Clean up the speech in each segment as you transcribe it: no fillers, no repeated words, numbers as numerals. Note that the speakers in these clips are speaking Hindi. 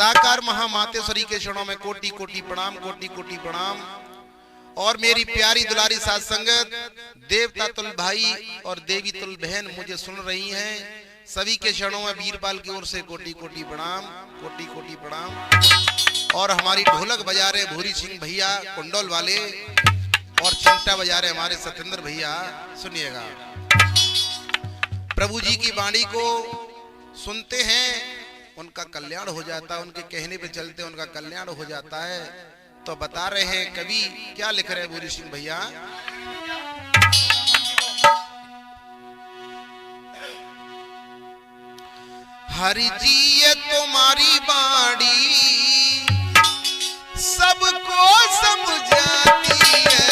साकार महामातेश्वरी के चरणों में कोटि कोटि प्रणाम, कोटि कोटि प्रणाम। और मेरी प्यारी दुलारी साथ संगत, देवता तुल भाई और देवी तुल बहन मुझे सुन रही हैं, सभी के चरणों में वीरपाल की ओर से कोटि कोटि प्रणाम, कोटि कोटि प्रणाम। और हमारी ढोलक बजा रहे भूरी सिंह भैया कुंडोल वाले, और चिमटा बजा रहे हमारे सत्येंद्र भैया। सुनिएगा, प्रभु जी की वाणी को सुनते हैं उनका कल्याण हो जाता है, उनके कहने पे चलते उनका कल्याण हो जाता है। तो बता रहे हैं कवि, क्या लिख रहे हैं भूरी सिंह भैया? हरि जी ये तुम्हारी वाणी सबको समझाती है,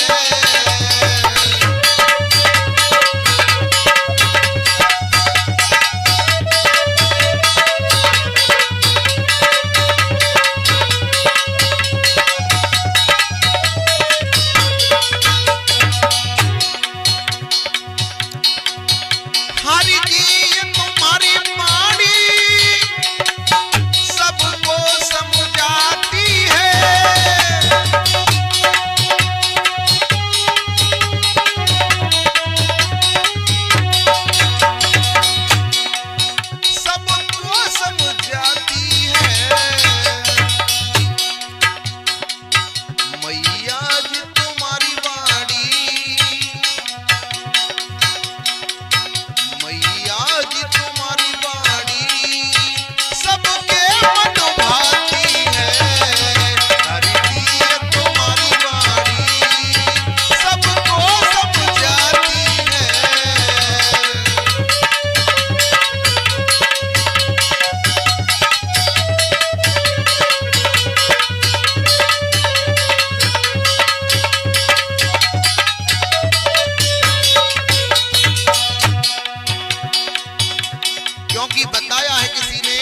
क्योंकि बताया है किसी ने,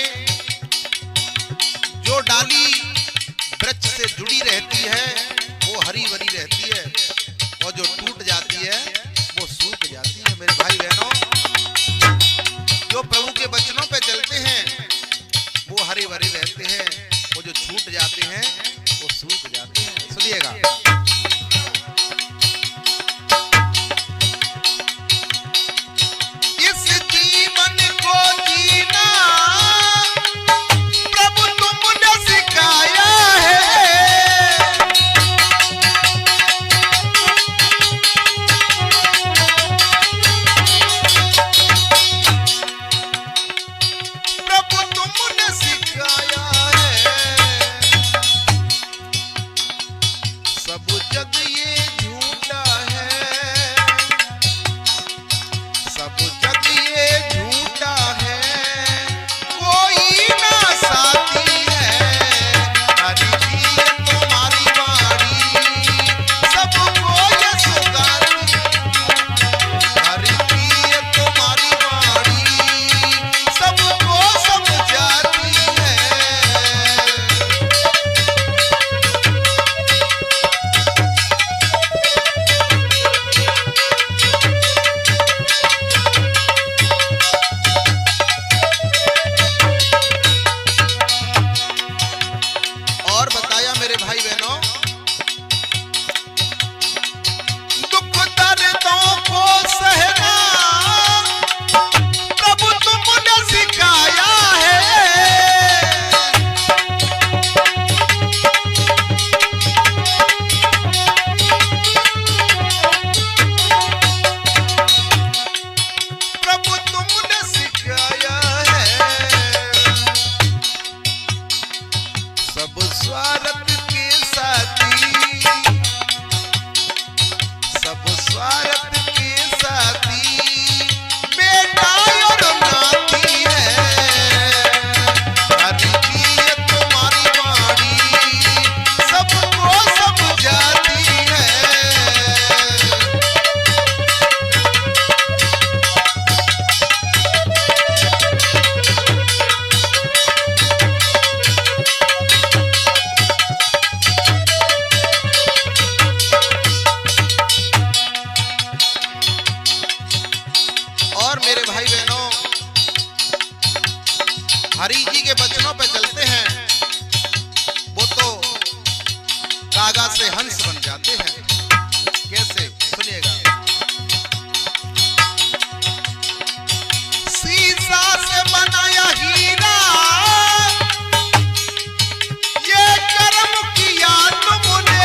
जो डाली वृक्ष से जुड़ी रहती है वो हरी भरी रहती है, और जो टूट जाती है वो सूख जाती है। मेरे भाई बहनों, जो प्रभु के वचनों पे चलते हैं वो हरे भरे रहते हैं, वो जो छूट जाते हैं वो सूख जाते हैं। सुनिएगा, हरि जी के वचनों पे चलते हैं कागा से हंस बन जाते हैं। कैसे, सुनिएगा। शीशा से बनाया हीरा, ये कर्म किया तुमने।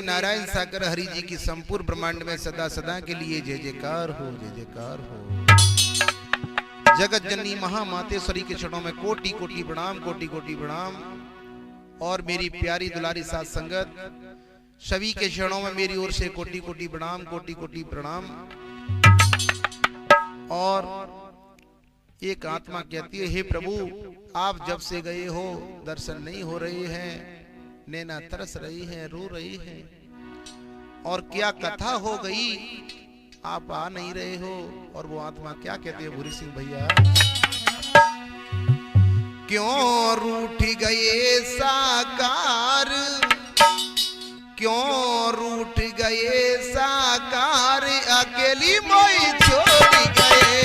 नारायण सागर हरि जी की संपूर्ण ब्रह्मांड में सदा सदा के लिए जय जयकार हो, जय जयकार हो। जगत जननी महामातेश्वरी के चरणों में कोटि कोटि प्रणाम, कोटि कोटि प्रणाम। और मेरी प्यारी दुलारी साथ संगत सभी के चरणों में मेरी ओर से कोटि कोटि प्रणाम, कोटि कोटि प्रणाम। और एक आत्मा कहती है, हे प्रभु आप जब से गए हो दर्शन नहीं हो रहे हैं, नैना तरस रही है, रो रही है, और क्या कथा हो गई, आप आ नहीं रहे हो। और वो आत्मा क्या कहती है भूरी सिंह भैया, क्यों रूठ गए साकार, क्यों रूठ गए साकार, अकेली मोई छोड़ गए।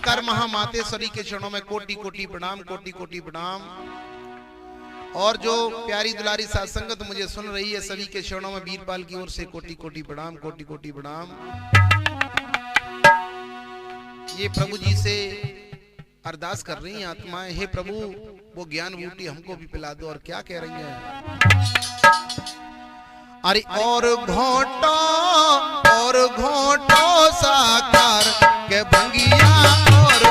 साकार महामातेश्वरी के चरणों में कोटि कोटि प्रणाम, कोटि कोटि प्रणाम। और जो प्यारी दुलारी साथ संगत मुझे सुन रही है, सभी के चरणों में वीरपाल की ओर से कोटि कोटि प्रणाम, कोटि कोटि प्रणाम। ये प्रभु जी से अरदास कर रही हैं आत्माएं, हे प्रभु वो ज्ञान बूटी हमको भी पिला दो। और क्या कह रही हैं? अरे और घोटो साकार के भंगिया और